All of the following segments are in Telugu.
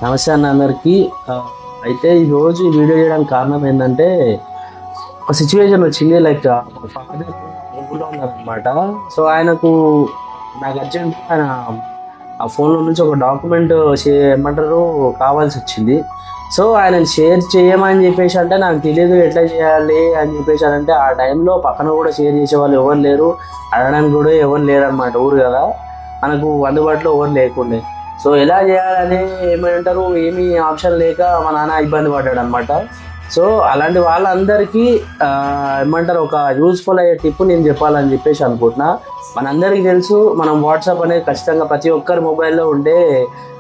నమస్తే అన్న అందరికీ. అయితే ఈరోజు ఈ వీడియో చేయడానికి కారణం ఏంటంటే ఒక సిచ్యువేషన్ వచ్చింది. లైక్ ఫాదర్ ఊళ్ళో ఉన్నారనమాట. సో ఆయనకు నాకు అర్జెంట్ ఆయన ఆ ఫోన్లో నుంచి ఒక డాక్యుమెంట్ ఏమంటారు కావాల్సి వచ్చింది. సో ఆయన షేర్ చేయమని చెప్పేసి అంటే నాకు తెలియదు ఎట్లా చేయాలి అని చెప్పేసి అంటే ఆ టైంలో పక్కన కూడా షేర్ చేసే వాళ్ళు ఎవరు లేరు, అడగడానికి కూడా ఎవరు లేరు అనమాట. ఊరు కదా, మనకు అందుబాటులో ఎవరు లేకుండే. సో ఎలా చేయాలని ఏమంటారు ఏమీ ఆప్షన్ లేక మా నాన్న ఇబ్బంది పడ్డాడు అనమాట. సో అలాంటి వాళ్ళందరికీ ఏమంటారు ఒక యూస్ఫుల్ అయ్యే టిప్ నేను చెప్పాలని చెప్పేసి అనుకుంటున్నా. మనందరికీ తెలుసు, మనం వాట్సాప్ అనేది ఖచ్చితంగా ప్రతి ఒక్కరి మొబైల్లో ఉండే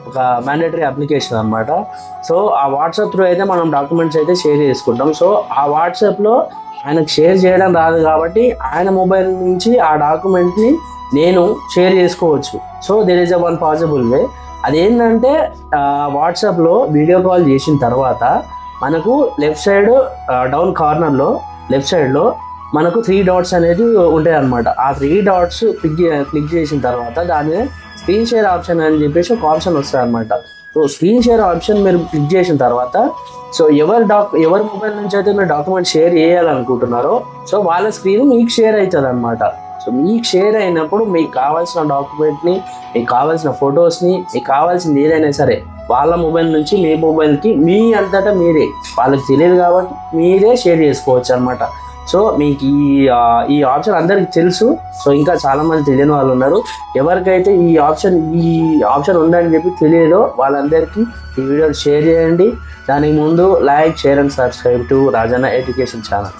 ఒక మ్యాండేటరీ అప్లికేషన్ అనమాట. సో ఆ వాట్సాప్ త్రూ అయితే మనం డాక్యుమెంట్స్ అయితే షేర్ చేసుకుంటాం. సో ఆ వాట్సాప్లో ఆయనకు షేర్ చేయడం రాదు కాబట్టి ఆయన మొబైల్ నుంచి ఆ డాక్యుమెంట్ని నేను షేర్ చేసుకోవచ్చు. So there is a one possible way. అదేంటంటే వాట్సాప్లో వీడియో కాల్ చేసిన తర్వాత మనకు లెఫ్ట్ సైడ్ డౌన్ కార్నర్లో లెఫ్ట్ సైడ్లో మనకు 3 డాట్స్ అనేది ఉంటాయి అన్నమాట. ఆ 3 డాట్స్ క్లిక్ చేసిన తర్వాత దాని స్క్రీన్ షేర్ ఆప్షన్ అని చెప్పేసి ఒక ఆప్షన్ వస్తుంది అనమాట. సో స్క్రీన్ షేర్ ఆప్షన్ మీరు క్లిక్ చేసిన తర్వాత సో ఎవరి మొబైల్ నుంచి అయితే మీరు డాక్యుమెంట్ షేర్ చేయాలనుకుంటున్నారో సో వాళ్ళ స్క్రీన్ మీకు షేర్ అవుతుంది అనమాట. సో మీకు షేర్ అయినప్పుడు మీకు కావాల్సిన డాక్యుమెంట్ని, మీకు కావాల్సిన ఫొటోస్ని, మీకు కావాల్సింది ఏదైనా సరే వాళ్ళ మొబైల్ నుంచి మీ మొబైల్కి మీ అంతటా మీరే, వాళ్ళకి తెలియదు కాబట్టి మీరే షేర్ చేసుకోవచ్చు అనమాట. సో మీకు ఈ ఆప్షన్ అందరికీ తెలుసు. సో ఇంకా చాలామంది తెలియని వాళ్ళు ఉన్నారు. ఎవరికైతే ఈ ఆప్షన్ ఉందని చెప్పి తెలియదో వాళ్ళందరికీ ఈ వీడియోని షేర్ చేయండి. దానికి ముందు like, share and subscribe to Rajanna education channel.